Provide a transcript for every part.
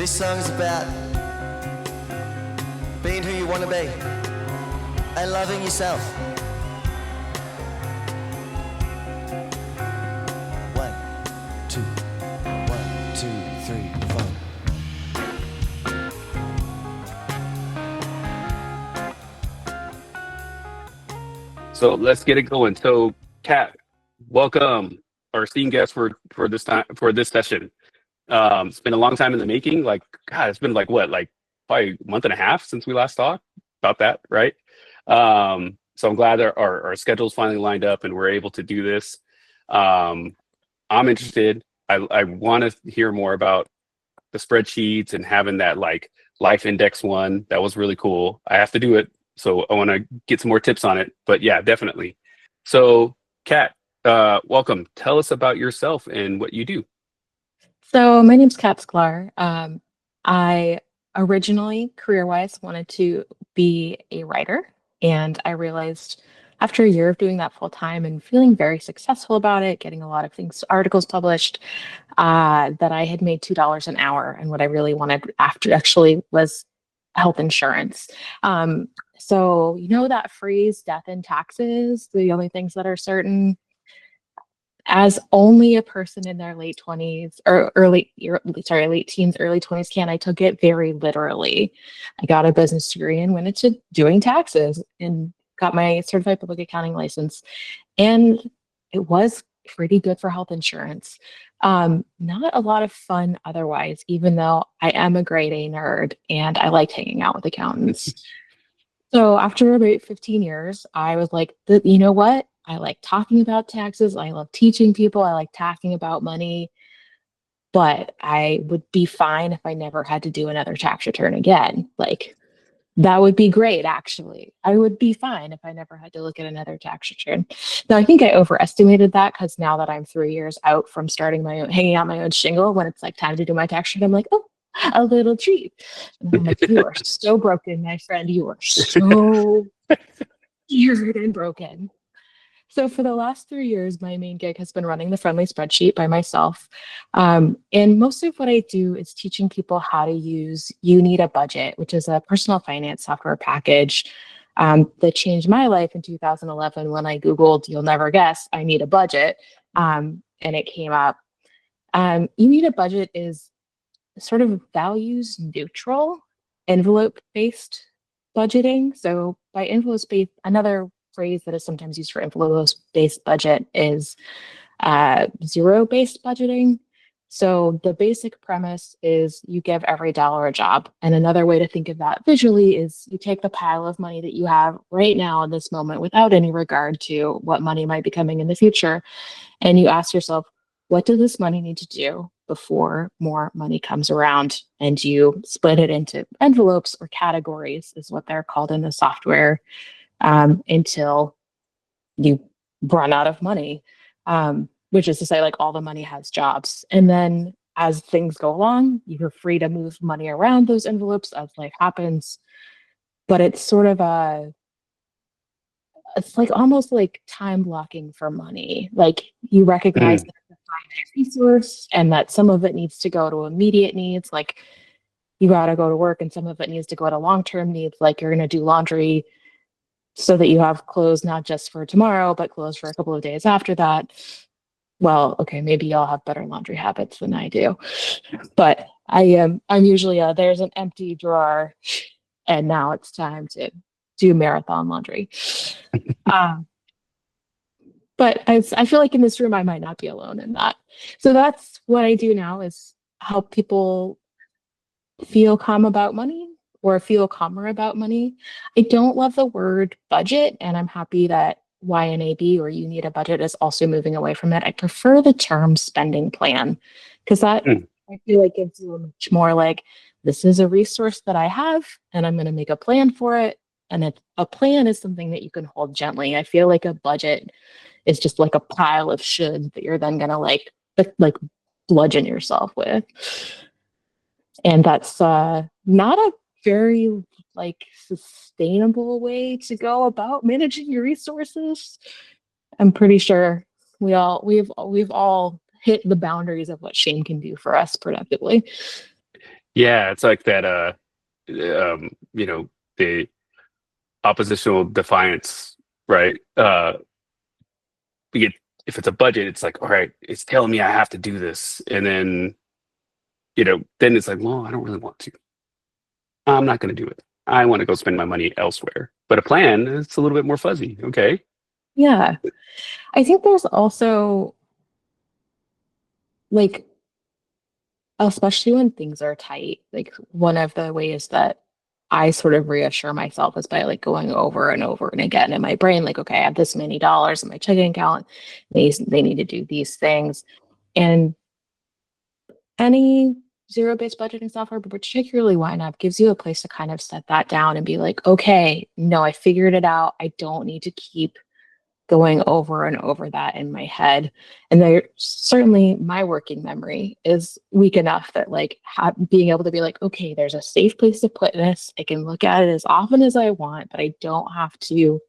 This song is about being who you want to be and loving yourself. 1, 2, 1, 2, 3, 4. So let's get it going. So, Kat, welcome, our esteemed guest for this session. It's been a long time in the making. Like, God, it's been like what, like probably a month and a half since we last talked about that, right? So I'm glad that our schedules finally lined up and we're able to do this. I'm interested. I want to hear more about the spreadsheets and having that like life index one. That was really cool. I have to do it. So I want to get some more tips on it, but yeah, definitely. So Kat, welcome. Tell us about yourself and what you do. So my name's Kat Sklar. I originally, career-wise, wanted to be a writer, and I realized after a year of doing that full time and feeling very successful about it, getting a lot of articles published, that I had made $2 an hour, and what I really wanted after actually was health insurance. So you know that phrase, "death and taxes," the only things that are certain. As only a person in their late 20s or late teens, early 20s can, I took it very literally. I got a business degree and went into doing taxes and got my certified public accounting license. And it was pretty good for health insurance. Not a lot of fun otherwise, even though I am a grade A nerd and I liked hanging out with accountants. So after about 15 years, I was like, you know what? I like talking about taxes. I love teaching people. I like talking about money. But I would be fine if I never had to do another tax return again. Like, that would be great, actually. I would be fine if I never had to look at another tax return. Now, I think I overestimated that because now that I'm 3 years out from starting my own, hanging out my own shingle, when it's like time to do my tax return, I'm like, oh, a little treat. And I'm like, you are so broken, my friend. You are so weird and broken. So for the last 3 years, my main gig has been running the Friendly Spreadsheet by myself. And most of what I do is teaching people how to use You Need a Budget, which is a personal finance software package that changed my life in 2011 when I Googled, you'll never guess, I need a budget. And it came up. You Need a Budget is sort of values neutral, envelope-based budgeting. So by envelope-based, another phrase that is sometimes used for envelope-based budget is zero-based budgeting. So the basic premise is you give every dollar a job. And another way to think of that visually is you take the pile of money that you have right now in this moment without any regard to what money might be coming in the future. And you ask yourself, what does this money need to do before more money comes around? And you split it into envelopes or categories is what they're called in the software. Until you run out of money, which is to say, like, all the money has jobs. And then as things go along, you're free to move money around those envelopes as life happens. But it's sort of it's like almost like time blocking for money. Like, you recognize that it's a finite resource and that some of it needs to go to immediate needs. Like, you got to go to work, and some of it needs to go to long-term needs. Like, you're going to do laundry so that you have clothes not just for tomorrow, but clothes for a couple of days after that. Well, okay, maybe y'all have better laundry habits than I do, but I'm usually there's an empty drawer, and now it's time to do marathon laundry. But I feel like in this room I might not be alone in that. So that's what I do now, is help people feel calm about money, or feel calmer about money. I don't love the word budget, and I'm happy that YNAB, or You Need a Budget, is also moving away from it. I prefer the term spending plan, because that I feel like gives you a much more like, this is a resource that I have and I'm going to make a plan for it. And a plan is something that you can hold gently. I feel like a budget is just like a pile of should that you're then going to like bludgeon yourself with. And that's not a very like sustainable way to go about managing your resources. I'm pretty sure we've all hit the boundaries of what shame can do for us productively. Yeah, it's like that. You know, the oppositional defiance, right? We get if it's a budget, it's like, all right, it's telling me I have to do this, and then then it's like, well, I don't really want to. I'm not going to do it. I want to go spend my money elsewhere. But a plan, it's a little bit more fuzzy. Okay. Yeah. I think there's also like, especially when things are tight, like one of the ways that I sort of reassure myself is by like going over and over and again in my brain, like, okay, I have this many dollars in my checking account. They need to do these things. And any zero-based budgeting software, but particularly YNAB, gives you a place to kind of set that down and be like, okay, no, I figured it out. I don't need to keep going over and over that in my head. And there certainly my working memory is weak enough that like being able to be like, okay, there's a safe place to put this. I can look at it as often as I want, but I don't have to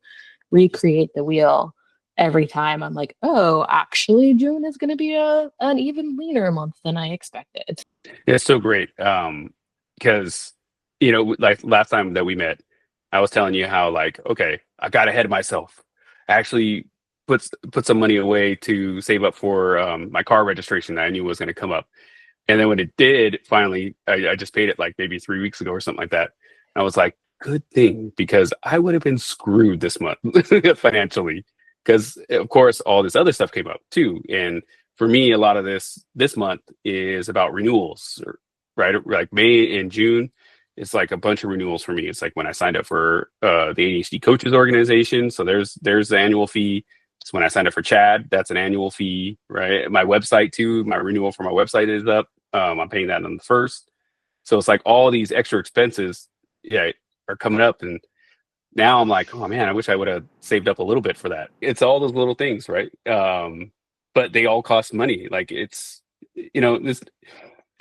recreate the wheel every time. I'm like, oh, actually June is going to be an even leaner month than I expected. It's so great. Because, like last time that we met, I was telling you how, like, okay, I got ahead of myself. I actually put some money away to save up for my car registration that I knew was going to come up. And then when it did, finally, I just paid it like maybe 3 weeks ago or something like that. I was like, good thing, because I would have been screwed this month financially. Because of course, all this other stuff came up too. And for me, a lot of this month is about renewals, right? Like May and June, it's like a bunch of renewals for me. It's like when I signed up for the ADHD coaches organization. So there's the annual fee. It's when I signed up for Chad, that's an annual fee, right? My website too, my renewal for my website is up. I'm paying that on the first. So it's like all these extra expenses, yeah, are coming up. And now I'm like, oh man, I wish I would have saved up a little bit for that. It's all those little things, right? But they all cost money. Like it's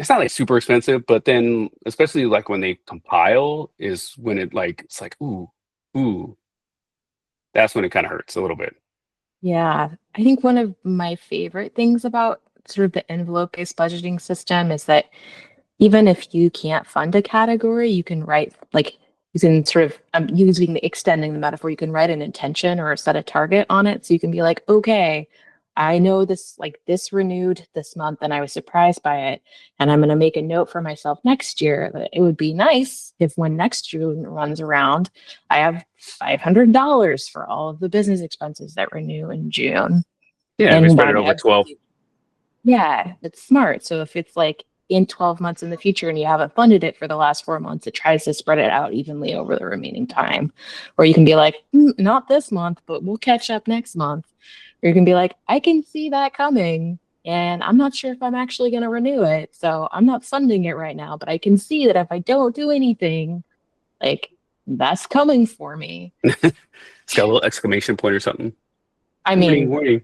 not like super expensive, but then especially like when they compile is when it's like, ooh, that's when it kind of hurts a little bit. Yeah, I think one of my favorite things about sort of the envelope-based budgeting system is that even if you can't fund a category, you can write like you can sort of extending the metaphor, you can write an intention or set a target on it. So you can be like, okay, I know this like this renewed this month and I was surprised by it. And I'm gonna make a note for myself next year that it would be nice if when next June runs around, I have $500 for all of the business expenses that renew in June. Yeah, if we And spread it over YNAB 12. yeah, it's smart. So if it's like in 12 months in the future and you haven't funded it for the last 4 months, it tries to spread it out evenly over the remaining time. Or you can be like, not this month, but we'll catch up next month. Or you can be like, I can see that coming and I'm not sure if I'm actually going to renew it. So I'm not funding it right now, but I can see that if I don't do anything, like that's coming for me. It's got a little exclamation point or something. I Warning, mean, warning.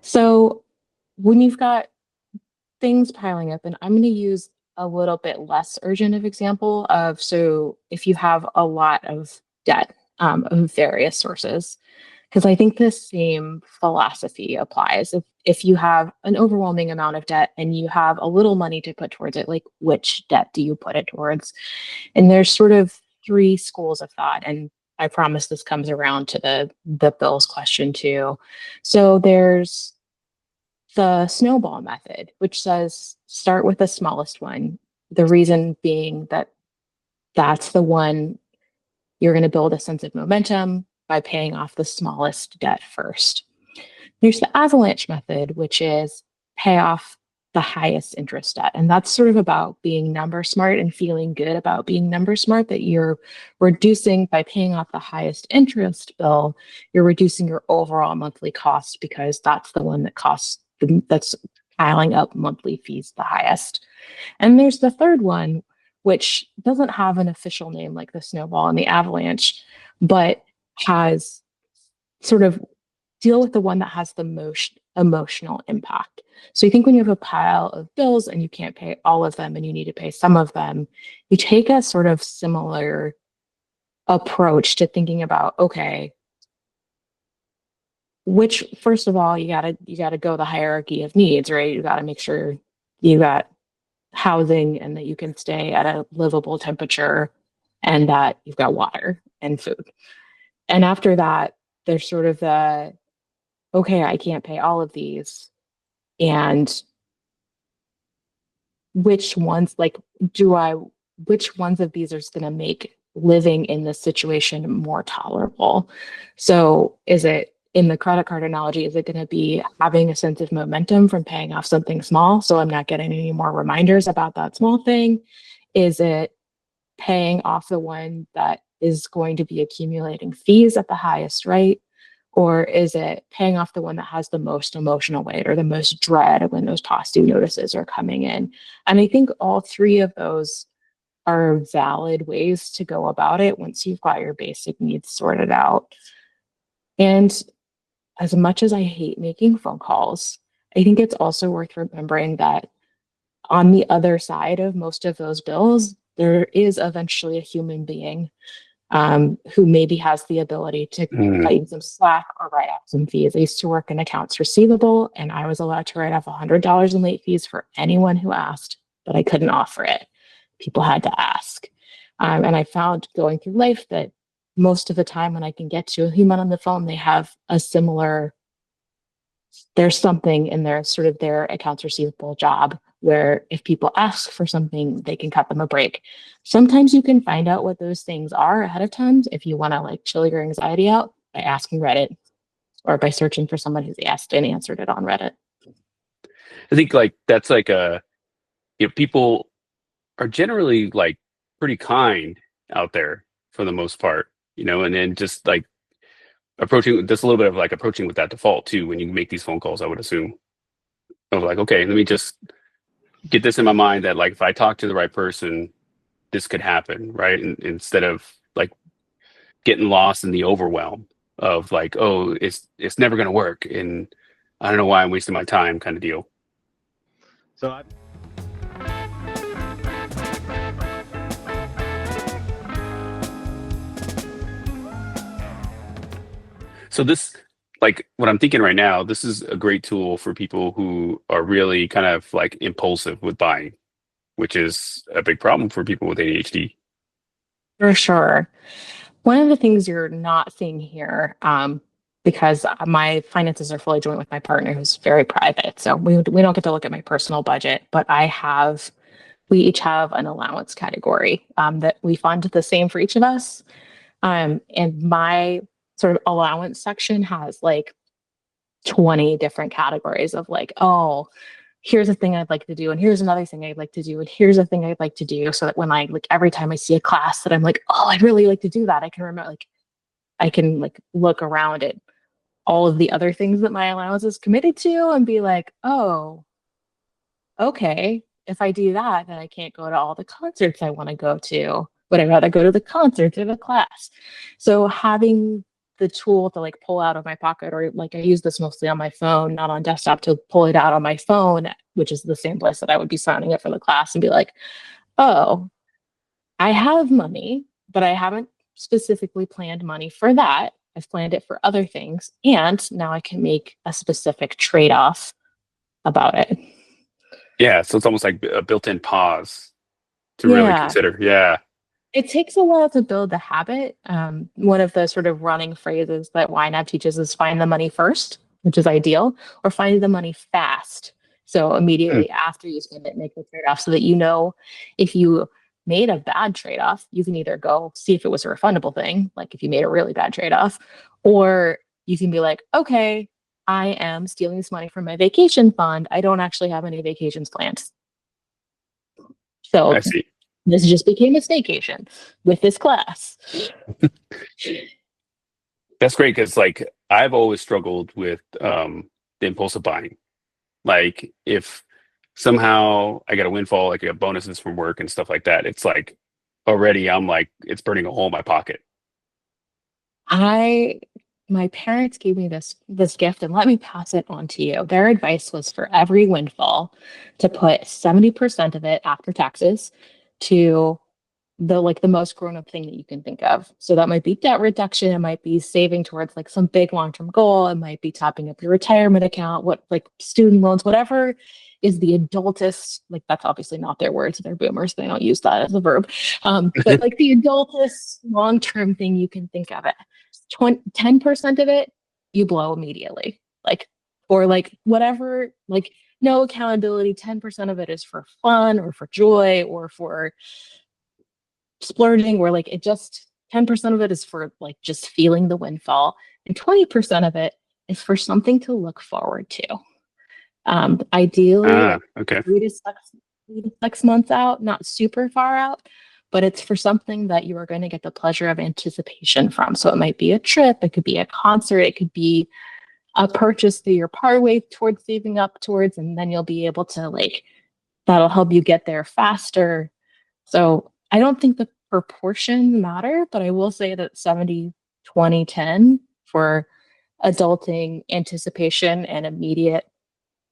so when you've got things piling up, and I'm going to use a little bit less urgent of example of so if you have a lot of debt of various sources, because I think the same philosophy applies. If you have an overwhelming amount of debt and you have a little money to put towards it, like which debt do you put it towards? And there's sort of three schools of thought, and I promise this comes around to the bills question too. So there's the snowball method, which says start with the smallest one. The reason being that that's the one you're going to build a sense of momentum by paying off the smallest debt first. There's the avalanche method, which is pay off the highest interest debt. And that's sort of about being number smart and feeling good about being number smart, that you're reducing by paying off the highest interest bill, you're reducing your overall monthly cost because that's the one that that's piling up monthly fees the highest. And there's the third one, which doesn't have an official name like the snowball and the avalanche, but has sort of deal with the one that has the most emotional impact. So you think when you have a pile of bills and you can't pay all of them and you need to pay some of them, you take a sort of similar approach to thinking about, okay, which, first of all, you gotta go the hierarchy of needs, right? You gotta make sure you got housing and that you can stay at a livable temperature and that you've got water and food. And after that, there's sort of the, okay, I can't pay all of these. And which ones, like, which ones of these are going to make living in this situation more tolerable? So is it, in the credit card analogy, is it going to be having a sense of momentum from paying off something small, so I'm not getting any more reminders about that small thing? Is it paying off the one that is going to be accumulating fees at the highest rate? Or is it paying off the one that has the most emotional weight or the most dread when those past due notices are coming in? And I think all three of those are valid ways to go about it once you've got your basic needs sorted out. And as much as I hate making phone calls, I think it's also worth remembering that on the other side of most of those bills, there is eventually a human being who maybe has the ability to cut you some slack or write off some fees. I used to work in accounts receivable, and I was allowed to write off $100 in late fees for anyone who asked, but I couldn't offer it. People had to ask. And I found going through life that most of the time when I can get to a human on the phone, they have a similar, there's something in their sort of their accounts receivable job where if people ask for something, they can cut them a break. Sometimes you can find out what those things are ahead of time if you want to like chill your anxiety out by asking Reddit or by searching for someone who's asked and answered it on Reddit. I think like that's like people are generally like pretty kind out there for the most part, and then just like approaching just a little bit of like approaching with that default too when you make these phone calls, I would assume. Of like, okay, let me just get this in my mind that like if I talk to the right person, this could happen, right? And instead of like getting lost in the overwhelm of like, oh, it's never gonna work and I don't know why I'm wasting my time kind of deal. So So this, like what I'm thinking right now, this is a great tool for people who are really kind of like impulsive with buying, which is a big problem for people with ADHD. For sure. One of the things you're not seeing here, because my finances are fully joint with my partner who's very private. So we don't get to look at my personal budget, but we each have an allowance category that we fund the same for each of us. And my sort of allowance section has like 20 different categories of like, oh, here's a thing I'd like to do, and here's another thing I'd like to do, and here's a thing I'd like to do. So that when I like every time I see a class that I'm like, oh, I'd really like to do that, I can remember, like I can like look around at all of the other things that my allowance is committed to and be like, oh, okay, if I do that, then I can't go to all the concerts I want to go to. Would I rather go to the concert or the class? So having the tool to like pull out of my pocket, or like I use this mostly on my phone, not on desktop, to pull it out on my phone, which is the same place that I would be signing up for the class, and be like, oh, I have money, but I haven't specifically planned money for that. I've planned it for other things. And now I can make a specific trade-off about it. Yeah, so it's almost like a built-in pause to really consider. Yeah. It takes a while to build the habit. One of the sort of running phrases that YNAB teaches is find the money first, which is ideal, or find the money fast. So immediately after you spend it, make the trade-off so that you know if you made a bad trade-off, you can either go see if it was a refundable thing, like if you made a really bad trade-off, or you can be like, okay, I am stealing this money from my vacation fund. I don't actually have any vacations planned. So I see. This just became a staycation with this class. That's great because like I've always struggled with the impulsive buying. Like if somehow I get a windfall, like I get bonuses from work and stuff like that, it's like already I'm like it's burning a hole in my pocket. My parents gave me this gift, and let me pass it on to you. Their advice was for every windfall to put 70% of it after taxes to the most grown-up thing that you can think of. So that might be debt reduction, it might be saving towards like some big long-term goal, it might be topping up your retirement account, what like student loans, whatever is the adultest, like that's obviously not their words, they're boomers, they don't use that as a verb. But like the adultest long-term thing you can think of it. 10% of it you blow immediately. Like, or like whatever, like no accountability, 10% of it is for fun or for joy or for splurging, where like it just 10% of it is for like just feeling the windfall, and 20% of it is for something to look forward to. Ideally, like Okay. 3 to 6 months out, not super far out, but it's for something that you are going to get the pleasure of anticipation from. So it might be a trip, it could be a concert, it could be a purchase that you're partway towards saving up towards, and then you'll be able to like, that'll help you get there faster. So I don't think the proportions matter, but I will say that 70-20-10 for adulting, anticipation, and immediate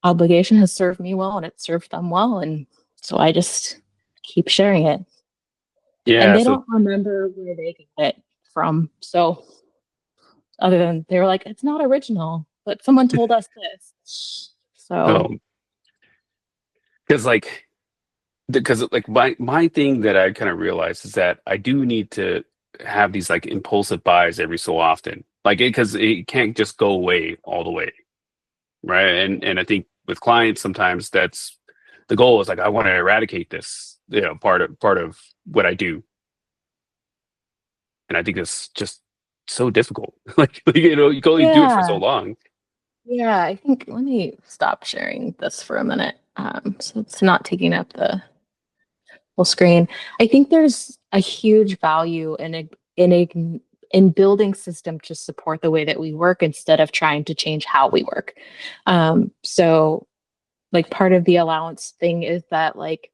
obligation has served me well, and it served them well. And so I just keep sharing it. Yeah. And they So don't remember where they got it from. So other than they were like, it's not original, but someone told us this. So because my thing that I kind of realized is that I do need to have these like impulsive buys every so often, like because it can't just go away all the way, right? And I think with clients sometimes that's the goal is like I want to eradicate this, part of what I do, and I think it's just so difficult. You can only do it for so long. Yeah, I think let me stop sharing this for a minute. So it's not taking up the whole screen. I think there's a huge value in building systems to support the way that we work instead of trying to change how we work. So like part of the allowance thing is that like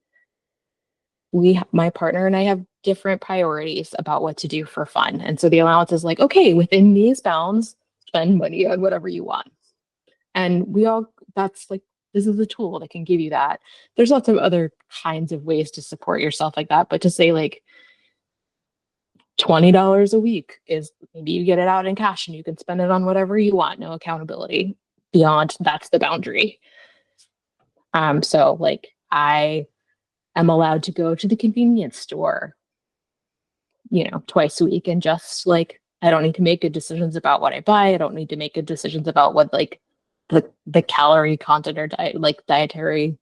my partner and I have different priorities about what to do for fun. And so the allowance is like, okay, within these bounds, spend money on whatever you want. And that's like, this is a tool that can give you that. There's lots of other kinds of ways to support yourself like that, but to say like $20 a week is maybe you get it out in cash and you can spend it on whatever you want, no accountability beyond, that's the boundary. So like I am allowed to go to the convenience store, twice a week, and just like, I don't need to make good decisions about what I buy. I don't need to make good decisions about what like the calorie content or dietary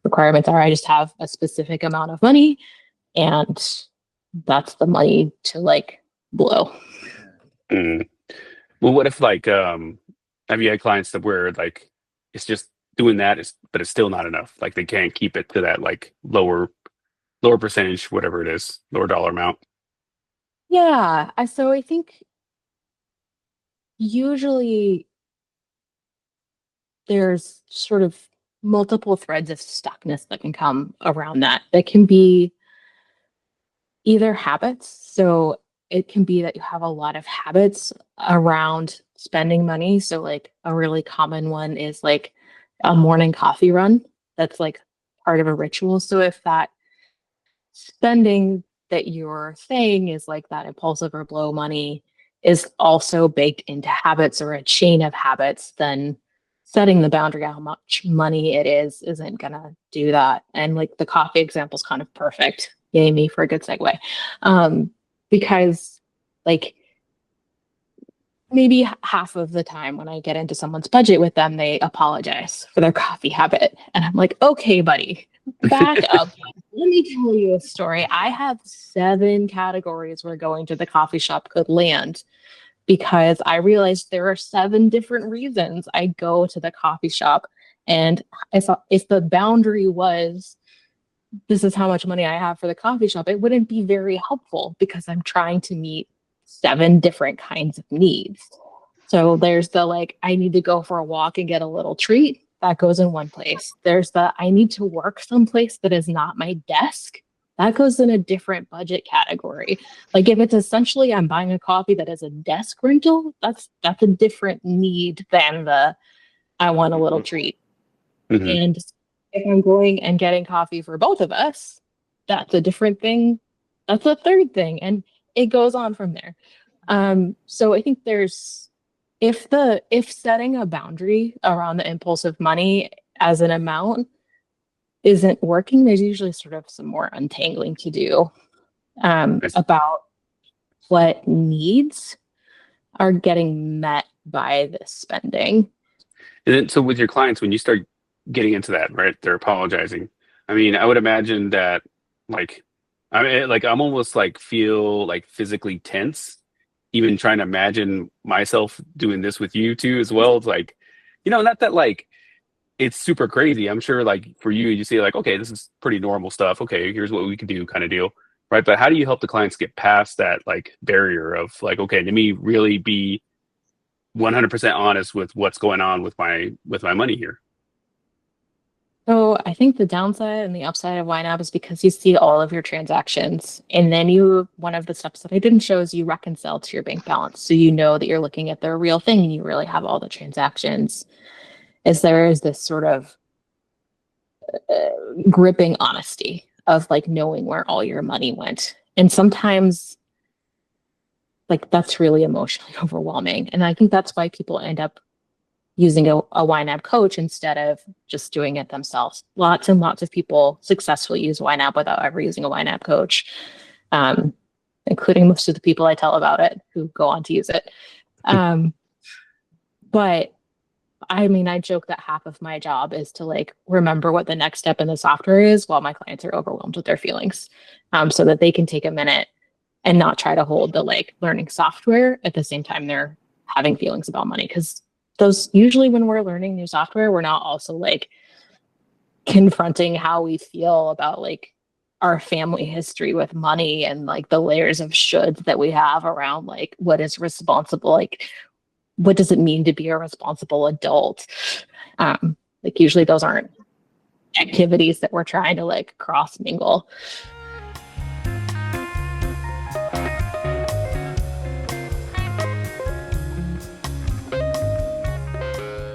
requirements are. I just have a specific amount of money, and that's the money to like blow. Mm. Well, what if like have you had clients that where like it's just doing that but it's still not enough, like they can't keep it to that like lower percentage, whatever it is, lower dollar amount? Yeah. So I think usually there's sort of multiple threads of stuckness that can come around that. That can be either habits. So it can be that you have a lot of habits around spending money. So like a really common one is like a morning coffee run. That's like part of a ritual. So if that spending that you're saying is like that impulsive or blow money is also baked into habits or a chain of habits, then setting the boundary how much money it is isn't gonna do that. And like the coffee example is kind of perfect. Yay me for a good segue. Because like maybe half of the time when I get into someone's budget with them, they apologize for their coffee habit. And I'm like, okay, buddy, back up. Let me tell you a story. I have 7 categories where going to the coffee shop could land, because I realized there are 7 different reasons I go to the coffee shop. And I thought if the boundary was, this is how much money I have for the coffee shop, it wouldn't be very helpful because I'm trying to meet 7 different kinds of needs. So there's the like, I need to go for a walk and get a little treat. That goes in one place. There's the I need to work someplace that is not my desk. That goes in a different budget category. Like if it's essentially I'm buying a coffee that is a desk rental, that's a different need than the I want a little treat. Mm-hmm. And if I'm going and getting coffee for both of us, that's a different thing That's the third thing. And it goes on from there. So I think if setting a boundary around the impulsive money as an amount isn't working, there's usually sort of some more untangling to do about what needs are getting met by this spending. And then, so with your clients, when you start getting into that, right, they're apologizing. I mean, I would imagine that, like, I'm almost like feel like physically tense, even trying to imagine myself doing this with you too as well. It's like, not that like it's super crazy. I'm sure like for you, you see like, okay, this is pretty normal stuff. Okay, here's what we can do, kind of deal, right? But how do you help the clients get past that like barrier of like, okay, let me really be 100% honest with what's going on with my money here? So I think the downside and the upside of YNAB is because you see all of your transactions, and then one of the steps that I didn't show is you reconcile to your bank balance. So you know that you're looking at the real thing and you really have all the transactions. There is this sort of gripping honesty of like knowing where all your money went. And sometimes like that's really emotionally overwhelming. And I think that's why people end up using a YNAB coach instead of just doing it themselves. Lots and lots of people successfully use YNAB without ever using a YNAB coach, including most of the people I tell about it who go on to use it. But I mean, I joke that half of my job is to like remember what the next step in the software is while my clients are overwhelmed with their feelings, so that they can take a minute and not try to hold the like learning software at the same time they're having feelings about money. Because those usually when we're learning new software, we're not also like confronting how we feel about like our family history with money and like the layers of shoulds that we have around like what is responsible, like what does it mean to be a responsible adult. Like usually those aren't activities that we're trying to like cross mingle.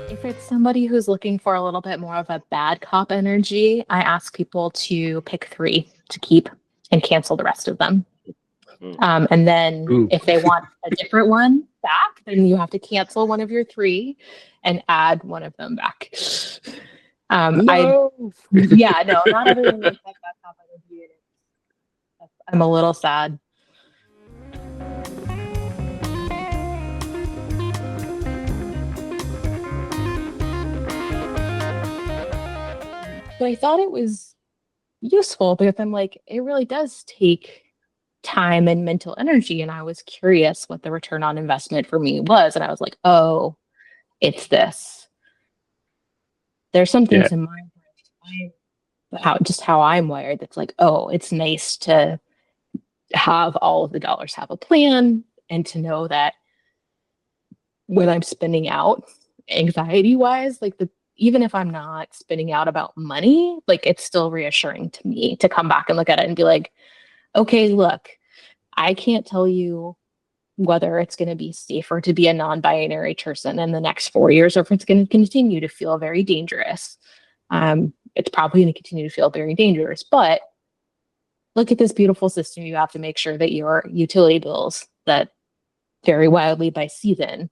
If it's somebody who's looking for a little bit more of a bad cop energy, I ask people to pick 3 to keep and cancel the rest of them. And then if they want a different one back, then you have to cancel one of your 3 and add one of them back. No. Not everyone likes that bad cop energy. I'm a little sad. So I thought it was useful because I'm like, it really does take time and mental energy. And I was curious what the return on investment for me was. And I was like, oh, it's this. There's some things in mind how I'm wired that's like, oh, it's nice to have all of the dollars have a plan and to know that when I'm spending out anxiety wise, like even if I'm not spending out about money, like it's still reassuring to me to come back and look at it and be like, okay, look, I can't tell you whether it's going to be safer to be a non-binary person in the next 4 years or if it's going to continue to feel very dangerous. It's probably going to continue to feel very dangerous, but look at this beautiful system you have to make sure that your utility bills that vary wildly by season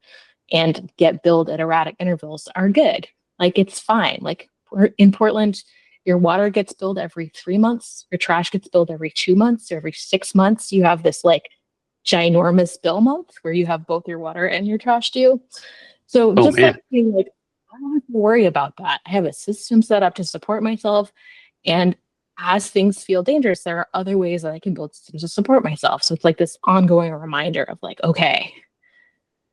and get billed at erratic intervals are good. Like it's fine. Like in Portland, your water gets billed every 3 months. Your trash gets billed every 2 months or every 6 months. You have this like ginormous bill month where you have both your water and your trash due. So like being like, I don't have to worry about that. I have a system set up to support myself. And as things feel dangerous, there are other ways that I can build systems to support myself. So it's like this ongoing reminder of like, okay,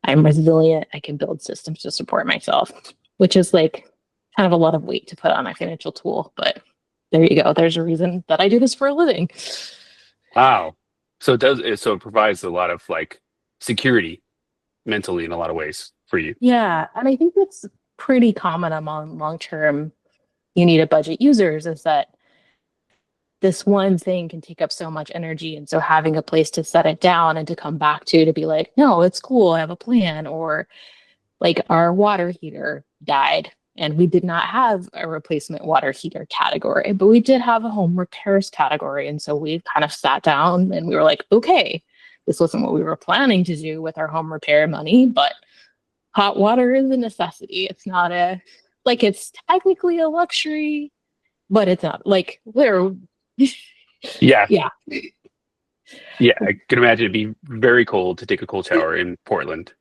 I'm resilient. I can build systems to support myself, which is like kind of a lot of weight to put on my financial tool. But there you go. There's a reason that I do this for a living. Wow. So it provides a lot of like security mentally in a lot of ways for you. Yeah. And I think that's pretty common among long-term you need a budget users is that this one thing can take up so much energy. And so having a place to set it down and to come back to be like, no, it's cool. I have a plan. Or like our water heater died and we did not have a replacement water heater category, but we did have a home repairs category. And so we kind of sat down and we were like, okay, this wasn't what we were planning to do with our home repair money, but hot water is a necessity. It's not it's technically a luxury, but it's not like literally. Yeah. Yeah. Yeah. I can imagine it'd be very cold to take a cold shower in Portland.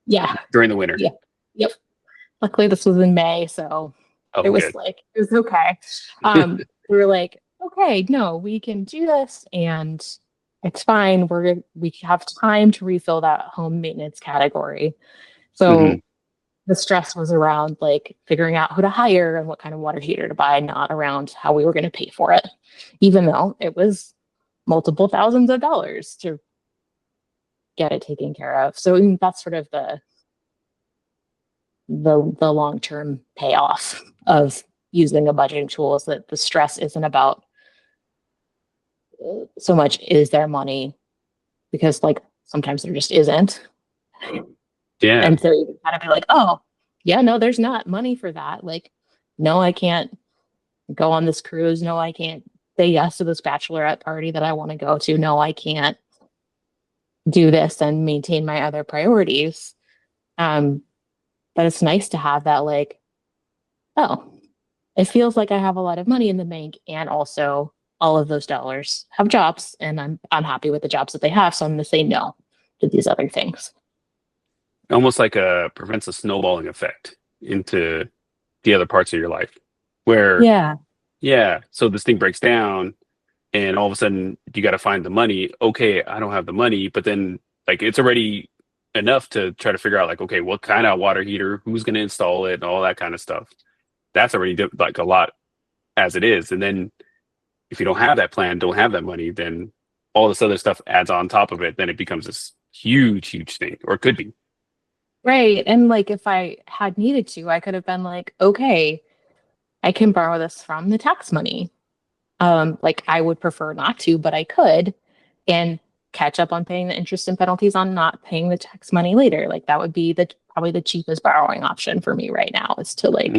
Yeah. During the winter. Yeah. Yep. Luckily this was in May, so it was good. it was okay. We were like, okay, no, we can do this and it's fine. We have time to refill that home maintenance category. So the stress was around like figuring out who to hire and what kind of water heater to buy, not around how we were going to pay for it, even though it was multiple thousands of dollars to get it taken care of. So that's sort of the long-term payoff of using a budgeting tool, is that the stress isn't about so much is there money, because like sometimes there just isn't. Yeah. And so you gotta be like, oh yeah, no, there's not money for that. Like, no, I can't go on this cruise. No, I can't say yes to this bachelorette party that I want to go to. No, I can't do this and maintain my other priorities. But it's nice to have that, like, oh, it feels like I have a lot of money in the bank, and also all of those dollars have jobs, and I'm happy with the jobs that they have. So I'm going to say no to these other things. Almost like prevents a snowballing effect into the other parts of your life, where so this thing breaks down and all of a sudden you got to find the money. Okay, I don't have the money, but then like it's already enough to try to figure out like, okay, what kind of water heater, who's going to install it, and all that kind of stuff. That's already like a lot as it is. And then if you don't have that plan, don't have that money, then all this other stuff adds on top of it. Then it becomes this huge thing, or it could be. Right. And like if I had needed to, I could have been like, okay, I can borrow this from the tax money. Like I would prefer not to, but I could, and catch up on paying the interest and penalties on not paying the tax money later. Like that would be probably the cheapest borrowing option for me right now, is to like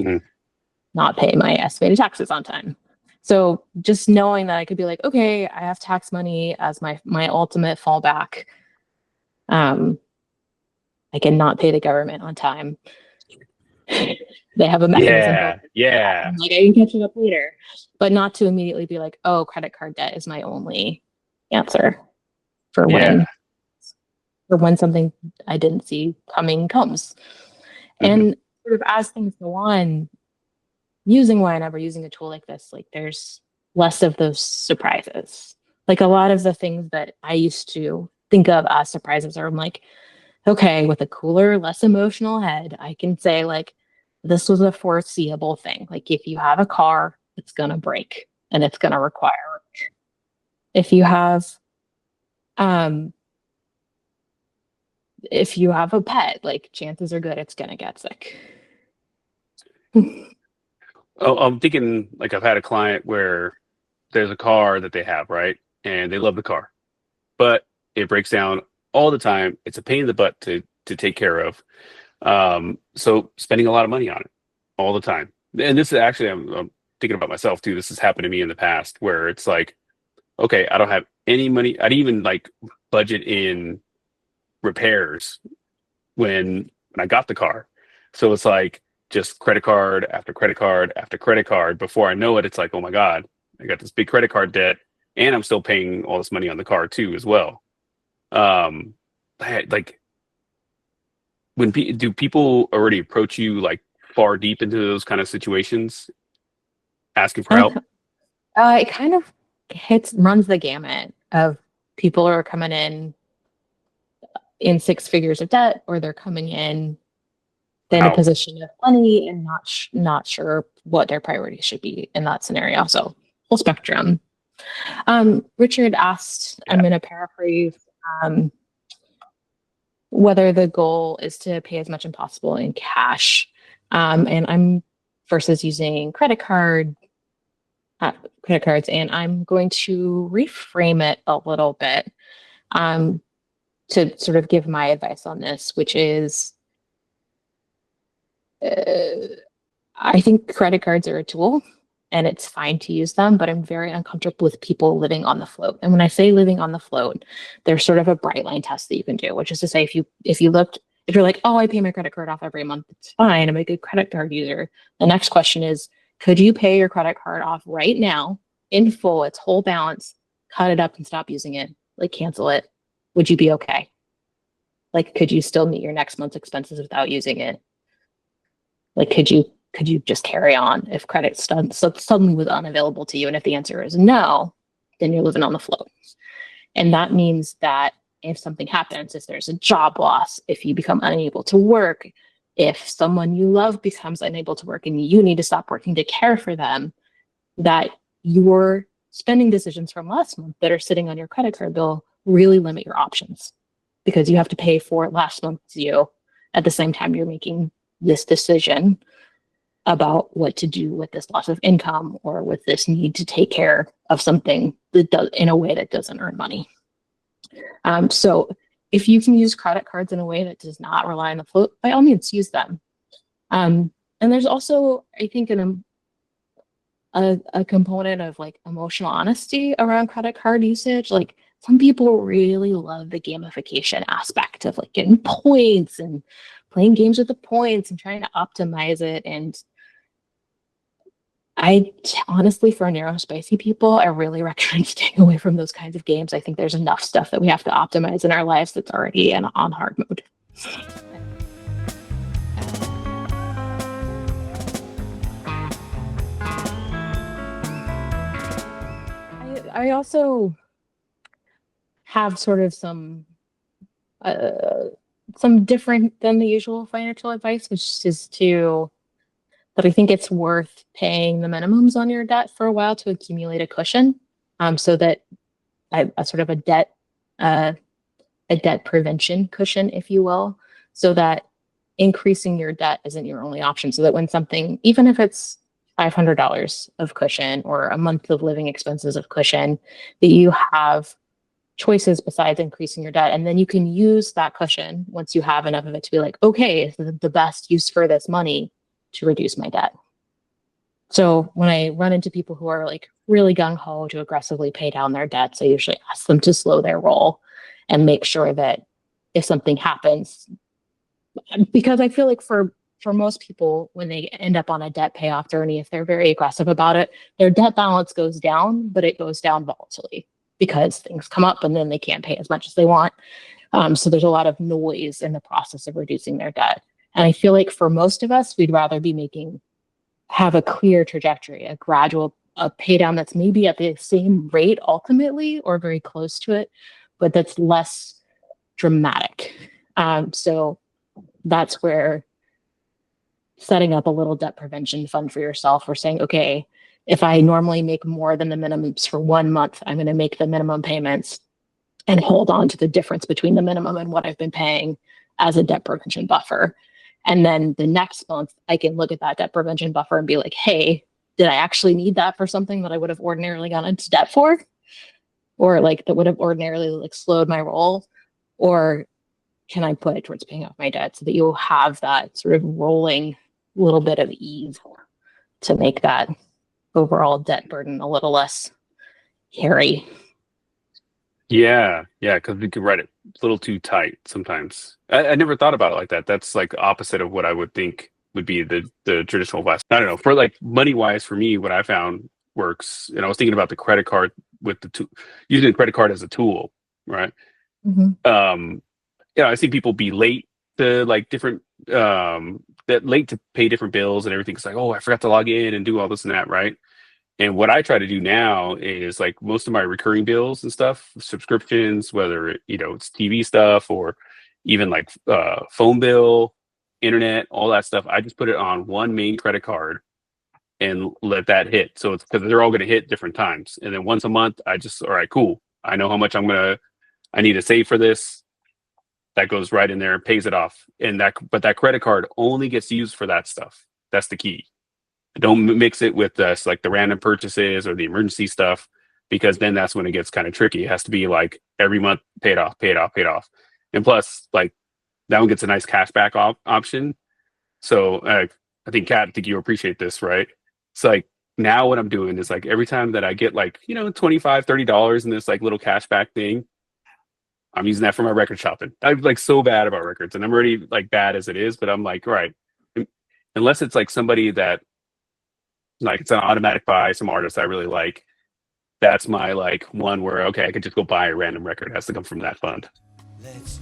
not pay my estimated taxes on time. So just knowing that I could be like, okay, I have tax money as my ultimate fallback. I cannot pay the government on time. They have a mechanism. Yeah. Like I can catch it up later, but not to immediately be like, oh, credit card debt is my only answer for when something I didn't see coming comes. And sort of as things go on, using YNAB or using a tool like this, like there's less of those surprises. Like a lot of the things that I used to think of as surprises are, I'm like, okay, with a cooler, less emotional head, I can say like, this was a foreseeable thing. Like if you have a car, it's going to break and it's going to require repair. If you have a pet, like chances are good it's going to get sick. I'm thinking like I've had a client where there's a car that they have, right? And they love the car, but it breaks down all the time. It's a pain in the butt to take care of. So spending a lot of money on it all the time. And this is actually, I'm thinking about myself too. This has happened to me in the past where it's like, okay, I don't have any money. I'd even like budget in repairs when I got the car. So it's like just credit card after credit card after credit card. Before I know it, it's like, oh my God, I got this big credit card debt, and I'm still paying all this money on the car too as well. Like when do people already approach you like far deep into those kind of situations, asking for help? It kind of runs the gamut of people who are coming in 6 figures of debt, or they're coming in a position of money and not sure what their priorities should be in that scenario. So full spectrum. Richard asked, I'm going to paraphrase, whether the goal is to pay as much as possible in cash, and I'm versus using credit cards, and I'm going to reframe it a little bit to sort of give my advice on this, which is I think credit cards are a tool and it's fine to use them, but I'm very uncomfortable with people living on the float. And when I say living on the float, there's sort of a bright line test that you can do, which is to say, if you're like, oh, I pay my credit card off every month, it's fine, I'm a good credit card user. The next question is, could you pay your credit card off right now in full, its whole balance, cut it up and stop using it, like cancel it? Would you be okay? Like, could you still meet your next month's expenses without using it? Like, could you just carry on if credit suddenly was unavailable to you? And if the answer is no, then you're living on the float. And that means that if something happens, if there's a job loss, if you become unable to work, if someone you love becomes unable to work and you need to stop working to care for them, that your spending decisions from last month that are sitting on your credit card bill really limit your options, because you have to pay for last month's due at the same time you're making this decision about what to do with this loss of income or with this need to take care of something that does in a way that doesn't earn money. So if you can use credit cards in a way that does not rely on the float, by all means use them. And there's also, I think, a component of like emotional honesty around credit card usage. Like, some people really love the gamification aspect of like getting points and playing games with the points and trying to optimize it. And I honestly, for neurospicy people, I really recommend staying away from those kinds of games. I think there's enough stuff that we have to optimize in our lives that's already on hard mode. I also have sort of some different than the usual financial advice, which is that I think it's worth paying the minimums on your debt for a while to accumulate a cushion, so that a sort of a debt prevention cushion, if you will, so that increasing your debt isn't your only option. So that when something, even if it's $500 of cushion or a month of living expenses of cushion, that you have choices besides increasing your debt. And then you can use that cushion once you have enough of it to be like, okay, the best use for this money to reduce my debt. So when I run into people who are like really gung-ho to aggressively pay down their debts, I usually ask them to slow their roll and make sure that if something happens, because I feel like for most people, when they end up on a debt payoff journey, if they're very aggressive about it, their debt balance goes down, but it goes down volatilely because things come up and then they can't pay as much as they want. So there's a lot of noise in the process of reducing their debt. And I feel like for most of us, we'd rather be have a clear trajectory, a gradual pay down that's maybe at the same rate ultimately or very close to it, but that's less dramatic. So that's where setting up a little debt prevention fund for yourself, or saying, okay, if I normally make more than the minimums for 1 month, I'm going to make the minimum payments and hold on to the difference between the minimum and what I've been paying as a debt prevention buffer. And then the next month, I can look at that debt prevention buffer and be like, hey, did I actually need that for something that I would have ordinarily gone into debt for? Or like that would have ordinarily like slowed my roll? Or can I put it towards paying off my debt, so that you'll have that sort of rolling little bit of ease to make that overall debt burden a little less hairy. Yeah, because we could write it a little too tight sometimes. I never thought about it like that. That's like opposite of what I would think would be the traditional advice. I don't know. For like money wise, for me, what I found works, and I was thinking about the credit card with using the credit card as a tool, right? Mm-hmm. I see people be late to like different late to pay different bills and everything. It's like, oh, I forgot to log in and do all this and that, right? And what I try to do now is like most of my recurring bills and stuff, subscriptions, whether it's TV stuff or even like phone bill, internet, all that stuff. I just put it on one main credit card and let that hit. So it's because they're all going to hit different times. And then once a month, all right, cool. I know how much I need to save for this. That goes right in there and pays it off. But that credit card only gets used for that stuff. That's the key. Don't mix it with like the random purchases or the emergency stuff, because then that's when it gets kind of tricky. It has to be like every month, pay it off. And plus, like that one gets a nice cashback option. So I think Kat, I think you appreciate this, right? It's like now what I'm doing is like every time that I get like, $25, $30 in this like little cashback thing, I'm using that for my record shopping. I'm like so bad about records and I'm already like bad as it is, but I'm like, right. Unless it's like somebody that like it's an automatic buy, some artist I really like. That's my like one where okay, I could just go buy a random record. It has to come from that fund. Let's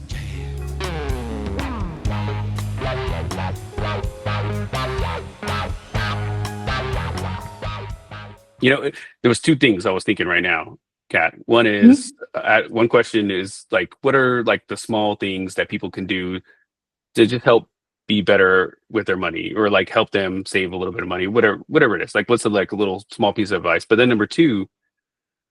There was two things I was thinking right now, Kat. One is one question is like, what are like the small things that people can do to just help be better with their money, or like help them save a little bit of money, whatever it is. Like, what's like a little small piece of advice? But then number two,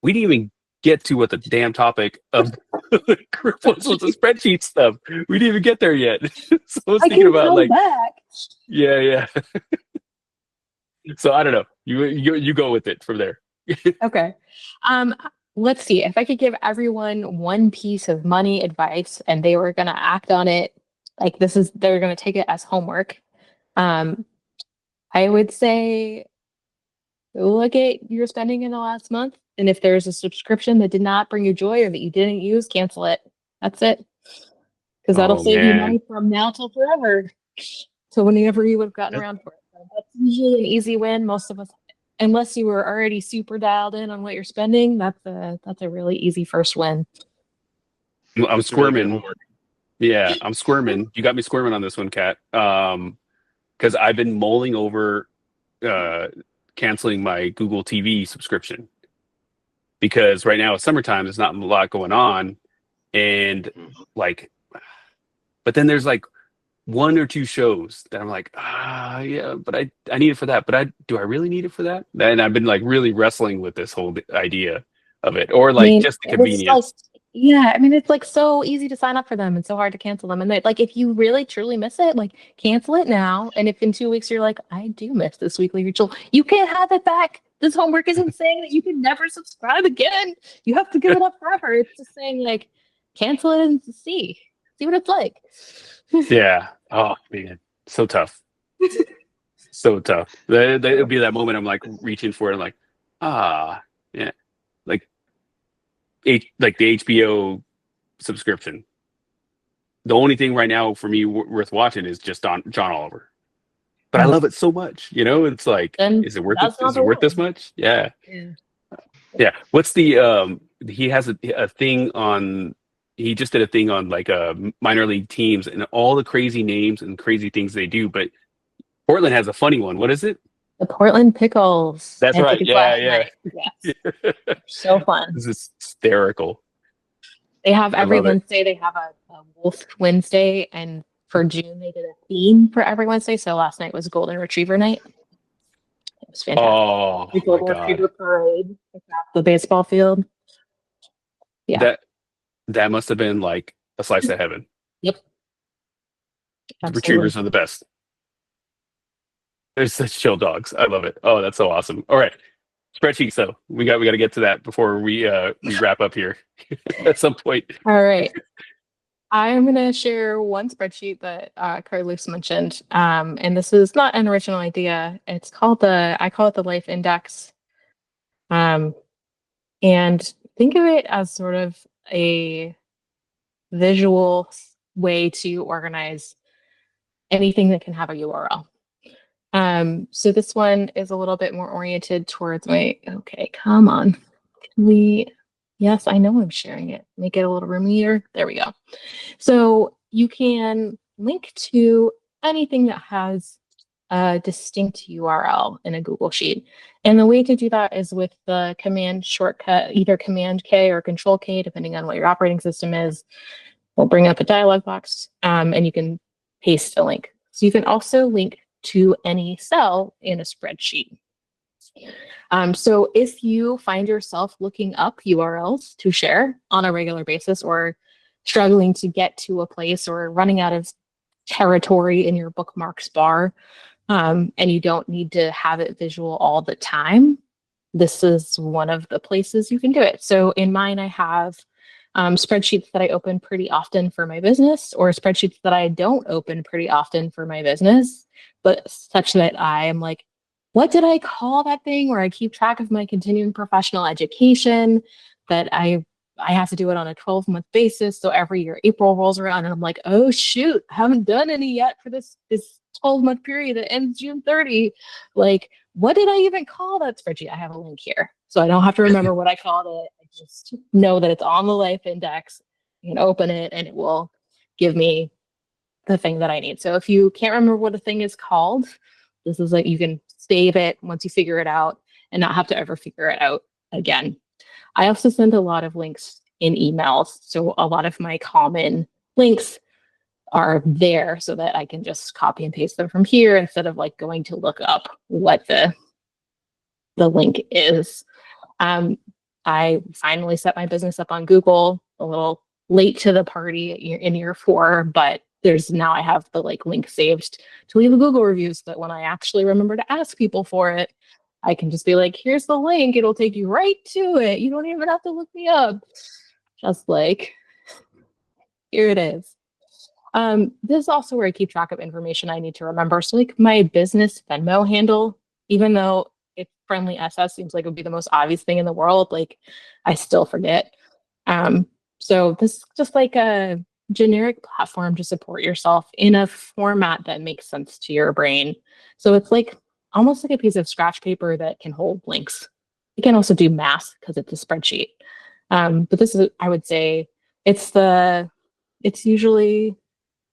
we didn't even get to what the damn topic of was the spreadsheet stuff. We didn't even get there yet. So I was thinking about like, back. yeah. So I don't know. You go with it from there. Okay. Let's see. If I could give everyone one piece of money advice and they were going to act on it, like they're going to take it as homework. I would say look at your spending in the last month. And if there's a subscription that did not bring you joy or that you didn't use, cancel it. That's it. Because that'll save you money from now till forever. So whenever you would have gotten around for it. So that's usually an easy win. Most of us, unless you were already super dialed in on what you're spending, that's a really easy first win. I'm squirming. Yeah, I'm squirming. You got me squirming on this one, Kat. Because I've been mulling over canceling my Google TV subscription. Because right now it's summertime, there's not a lot going on. And like, but then there's like one or two shows that I'm like, yeah, but I need it for that. But do I really need it for that? And I've been like really wrestling with this whole idea of it, or like just the convenience. It's like so easy to sign up for them and so hard to cancel them. And like, if you really truly miss it, like cancel it now. And if in 2 weeks you're like, I do miss this weekly ritual, you can't have it back. This homework isn't saying that you can never subscribe again. You have to give it up forever. It's just saying like, cancel it and see what it's like. Yeah. Oh man, so tough. So tough. It'll be that moment I'm like reaching for it. I'm like, yeah, like the HBO subscription. The only thing right now for me worth watching is just John Oliver. But I love it so much, It's like, is it worth it? Is it worth this much? Yeah. What's the he has a thing on. He just did a thing on like minor league teams and all the crazy names and crazy things they do. But Portland has a funny one. What is it? The Portland Pickles. That's right. Yeah. Yes. So fun. This is hysterical. They have every Wednesday. They have a Wolf Wednesday, and for June they did a theme for every Wednesday. So last night was Golden Retriever night. It was fantastic. Oh, the Golden Retriever parade across the baseball field. Yeah. That must have been like a slice of heaven. Yep. Absolutely. Retrievers are the best. They're such chill dogs. I love it. Oh, that's so awesome. All right. Spreadsheets though. We got to get to that before we wrap up here at some point. All right. I'm going to share one spreadsheet that Carlos mentioned. And this is not an original idea. It's called I call it the Life Index. And think of it as sort of a visual way to organize anything that can have a URL. So this one is a little bit more oriented towards okay, come on. Yes, I know I'm sharing it. Make it a little roomier. There we go. So you can link to anything that has a distinct URL in a Google Sheet. And the way to do that is with the command shortcut, either Command K or Control K, depending on what your operating system is. We'll bring up a dialog box and you can paste a link. So you can also link to any cell in a spreadsheet. So if you find yourself looking up URLs to share on a regular basis or struggling to get to a place or running out of territory in your bookmarks bar, and you don't need to have it visual all the time, this is one of the places you can do it. So in mine, I have spreadsheets that I open pretty often for my business, or spreadsheets that I don't open pretty often for my business, but such that I am like, what did I call that thing where I keep track of my continuing professional education, that I have to do it on a 12-month basis. So every year April rolls around and I'm like, oh shoot, I haven't done any yet for this 12-month period that ends June 30. Like, what did I even call that spreadsheet? I have a link here. So I don't have to remember what I called it. I just know that it's on the life index. You can open it and it will give me the thing that I need. So if you can't remember what a thing is called, this is like, you can save it once you figure it out and not have to ever figure it out again. I also send a lot of links in emails. So a lot of my common links are there so that I can just copy and paste them from here instead of like going to look up what the link is. I finally set my business up on Google, a little late to the party in year 4, but I have the like link saved to leave a Google review so that when I actually remember to ask people for it, I can just be like, here's the link. It'll take you right to it. You don't even have to look me up. Just like, here it is. This is also where I keep track of information I need to remember. So like my business Venmo handle, even though it's friendly SS seems like it would be the most obvious thing in the world, like I still forget. So this is just like a generic platform to support yourself in a format that makes sense to your brain. So it's like almost like a piece of scratch paper that can hold links. It can also do math because it's a spreadsheet. But this is, I would say, it's usually,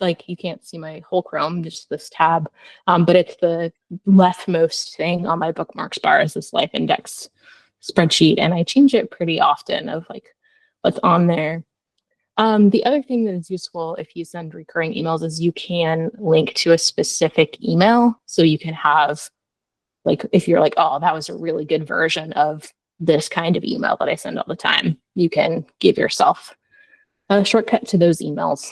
like, you can't see my whole Chrome, just this tab, but it's the leftmost thing on my bookmarks bar is this life index spreadsheet, and I change it pretty often of like what's on there. The other thing that is useful if you send recurring emails is you can link to a specific email. So you can have, like, if you're like, oh, that was a really good version of this kind of email that I send all the time, you can give yourself a shortcut to those emails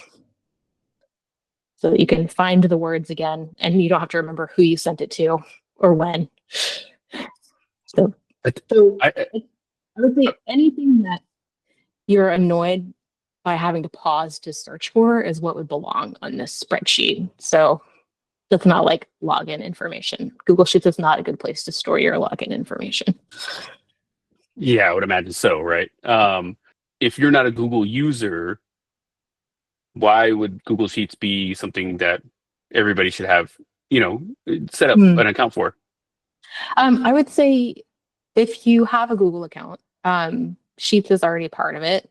so that you can find the words again and you don't have to remember who you sent it to or when. So I would say anything that you're annoyed by having to pause to search for is what would belong on this spreadsheet. So that's not like login information. Google Sheets is not a good place to store your login information. Yeah, I would imagine so, right? If you're not a Google user, why would Google Sheets be something that everybody should have, set up an account for? I would say if you have a Google account, Sheets is already part of it.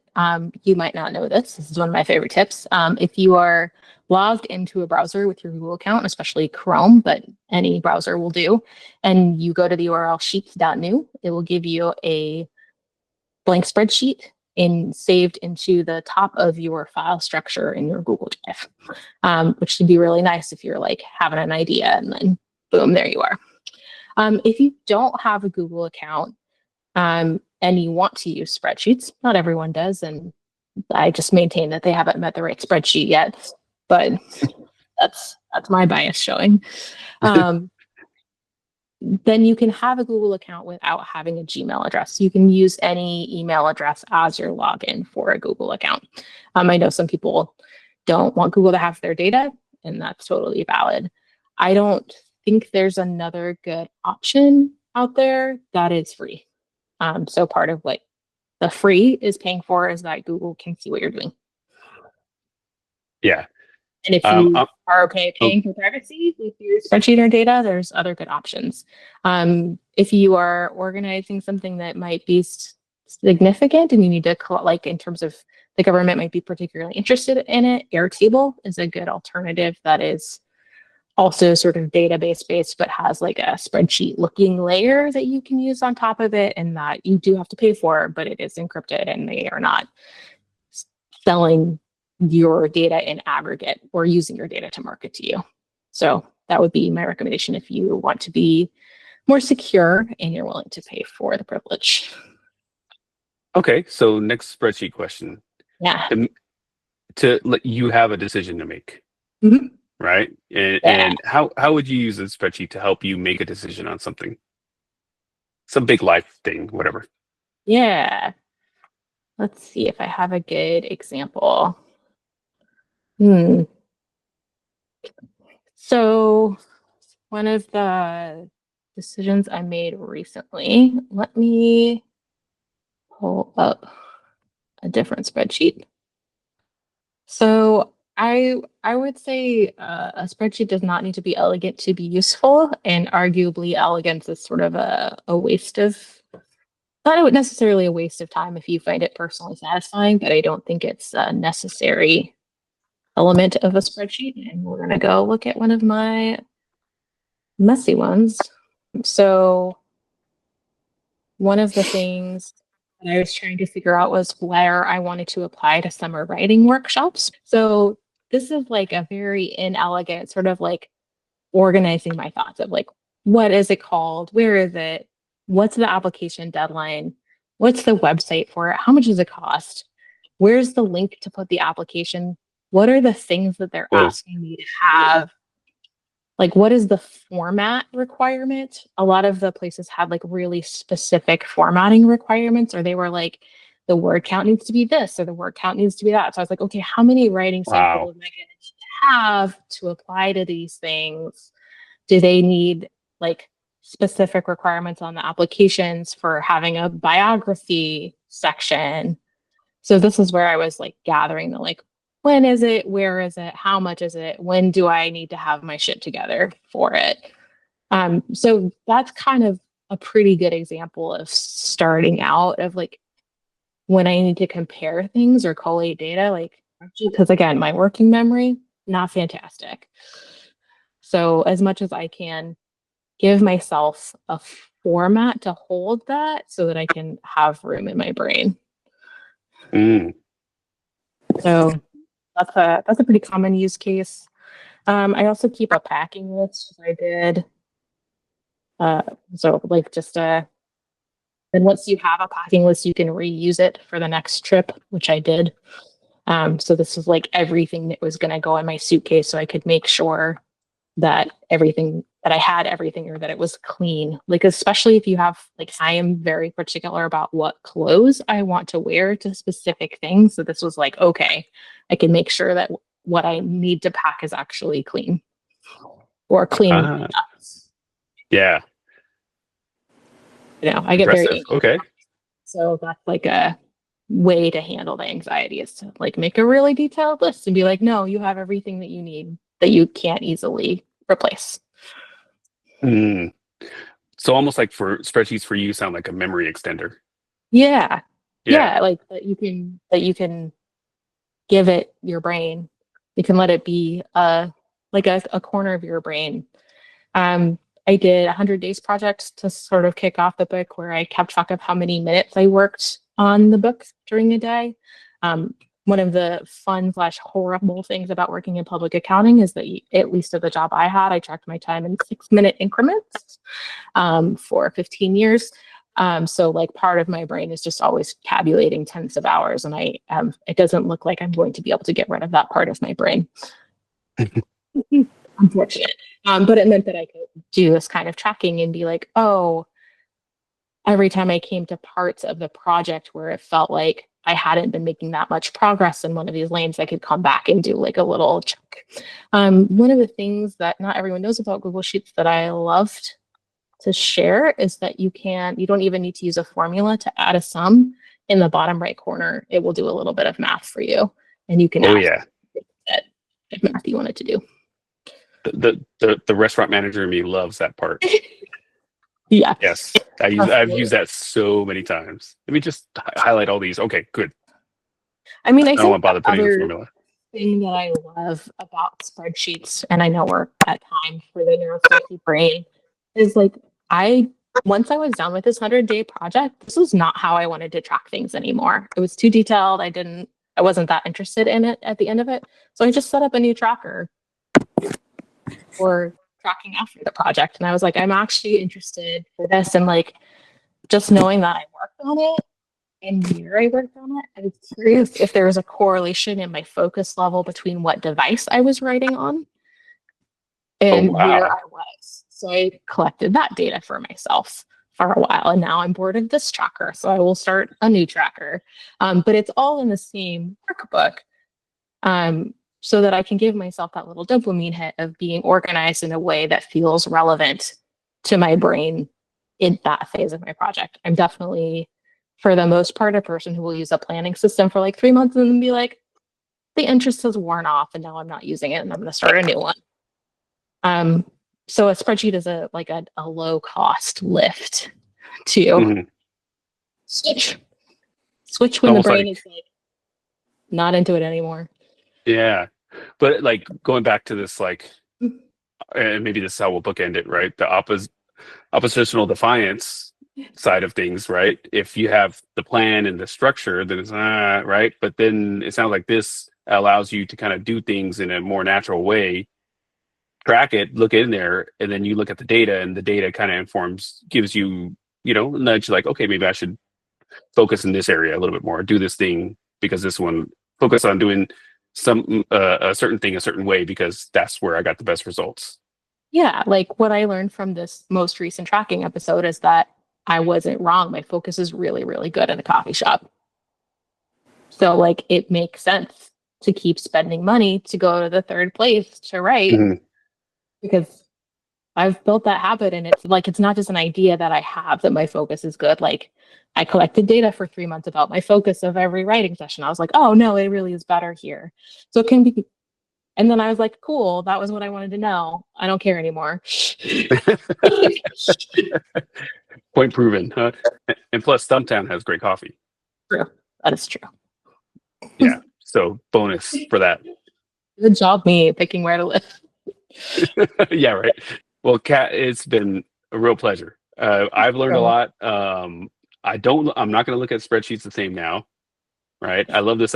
You might not know this. This is one of my favorite tips. If you are logged into a browser with your Google account, especially Chrome, but any browser will do, and you go to the URL sheets.new, it will give you a blank spreadsheet saved into the top of your file structure in your Google Drive, which should be really nice if you're like having an idea and then boom, there you are. If you don't have a Google account and you want to use spreadsheets, not everyone does, and I just maintain that they haven't met the right spreadsheet yet, but that's my bias showing. Then you can have a Google account without having a Gmail address. You can use any email address as your login for a Google account. I know some people don't want Google to have their data, and that's totally valid. I don't think there's another good option out there that is free. So part of what the free is paying for is that Google can see what you're doing. Yeah. And if you are okay paying for privacy with your spreadsheet or data, there's other good options. If you are organizing something that might be significant and you need to, like in terms of the government might be particularly interested in it, Airtable is a good alternative that is also sort of database based, but has like a spreadsheet looking layer that you can use on top of it, and that you do have to pay for, but it is encrypted and they are not selling your data in aggregate or using your data to market to you. So that would be my recommendation if you want to be more secure and you're willing to pay for the privilege. Okay, so next spreadsheet question. Yeah. To let you have a decision to make, right? And how would you use a spreadsheet to help you make a decision on something? Some big life thing, whatever. Yeah. let's see if I have a good example. Hmm. So one of the decisions I made recently, let me pull up a different spreadsheet. So I would say a spreadsheet does not need to be elegant to be useful, and arguably elegance is sort of a waste of, not necessarily a waste of time if you find it personally satisfying, but I don't think it's a necessary element of a spreadsheet. And we're gonna go look at one of my messy ones. So one of the things that I was trying to figure out was where I wanted to apply to summer writing workshops. So this is like a very inelegant sort of like organizing my thoughts of like, what is it called? Where is it? What's the application deadline? What's the website for it? How much does it cost? Where's the link to put the application? What are the things that they're Whoa. asking me to have? Like, what is the format requirement? A lot of the places had like really specific formatting requirements, or they were like, the word count needs to be this, or the word count needs to be that. So I was like, okay, how many writing samples Wow. am I going to have to apply to these things? Do they need like specific requirements on the applications for having a biography section? So this is where I was like gathering the like, when is it? Where is it? How much is it? When do I need to have my shit together for it? So that's kind of a pretty good example of starting out of like when I need to compare things or collate data, like, because again, my working memory, not fantastic. So as much as I can give myself a format to hold that so that I can have room in my brain. Mm. So that's a pretty common use case. I also keep a packing list. I did. So like just then once you have a packing list, you can reuse it for the next trip, which I did. So this is like everything that was going to go in my suitcase, so I could make sure that everything that I had everything or that it was clean. Like especially if you have like I am very particular about what clothes I want to wear to specific things. So this was like, okay, I can make sure that what I need to pack is actually clean or clean Ah. enough. Yeah. You know, I get very Impressive. anxious. Okay. So that's like a way to handle the anxiety is to like make a really detailed list and be like, no, you have everything that you need that you can't easily replace. Mm. So almost like for spreadsheets for you sound like a memory extender. Yeah. Yeah. Yeah, like that you can give it your brain. You can let it be like a corner of your brain. I did 100 days project to sort of kick off the book where I kept track of how many minutes I worked on the book during the day. One of the fun / horrible things about working in public accounting is that at least at the job I had, I tracked my time in 6-minute increments for 15 years. So like part of my brain is just always tabulating tens of hours, and it doesn't look like I'm going to be able to get rid of that part of my brain. Unfortunate. But it meant that I could do this kind of tracking and be like, oh, every time I came to parts of the project where it felt like I hadn't been making that much progress in one of these lanes, I could come back and do like a little check. One of the things that not everyone knows about Google Sheets that I loved to share is that you don't even need to use a formula to add a sum. In the bottom right corner, it will do a little bit of math for you, and you can Oh ask yeah. that math you want it to do. The restaurant manager in me loves that part. Yeah. Yes. I've used that so many times. Let me just highlight all these. Okay, good. I mean, I I don't want think to bother the putting in the other formula. thing that I love about spreadsheets, and I know we're at time for the neurospicy brain, is like once I was done with this 100-day project, this was not how I wanted to track things anymore. It was too detailed. I wasn't that interested in it at the end of it. So I just set up a new tracker for tracking after the project. And I was like, I'm actually interested for this. And like just knowing that I worked on it and where I worked on it, I was curious if there was a correlation in my focus level between what device I was writing on and Oh where wow. I was. So I collected that data for myself, for a while, and now I'm bored of this tracker, so I will start a new tracker. But it's all in the same workbook, so that I can give myself that little dopamine hit of being organized in a way that feels relevant to my brain in that phase of my project. I'm definitely, for the most part, a person who will use a planning system for like 3 months and then be like, the interest has worn off and now I'm not using it and I'm going to start a new one. So a spreadsheet is a low cost lift to switch when the brain is like not into it anymore. Yeah. But like going back to this, like, and maybe this is how we'll bookend it, right? The oppositional defiance side of things, right? If you have the plan and the structure, then it's right. But then it sounds like this allows you to kind of do things in a more natural way, track it, look in there, and then you look at the data, and the data kind of gives you, a nudge like, okay, maybe I should focus in this area a little bit more, do this thing because this one, focus on doing some a certain thing a certain way because that's where I got the best results. Yeah, like what I learned from this most recent tracking episode is that I wasn't wrong. My focus is really, really good in a coffee shop. So like it makes sense to keep spending money to go to the third place to write because I've built that habit, and it's not just an idea that I have that my focus is good. Like I collected data for 3 months about my focus of every writing session. I was like, oh no, it really is better here. So it can be. And then I was like, cool, that was what I wanted to know. I don't care anymore. Point proven, huh? And plus, Stumptown has great coffee. True. That is true. Yeah. So bonus for that. Good job, me picking where to live. Yeah, right. Well, Kat, it's been a real pleasure. I've learned a lot. I'm not going to look at spreadsheets the same now. Right. I love this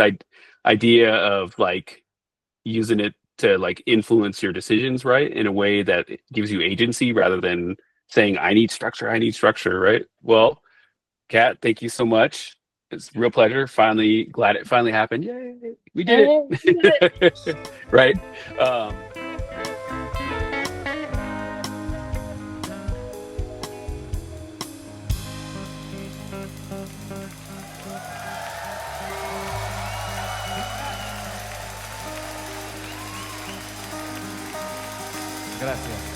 idea of like using it to like influence your decisions, right, in a way that gives you agency rather than saying I need structure, right? Well, Kat, thank you so much. It's a real pleasure. Glad it finally happened. Yay, we did it. Right. Gracias.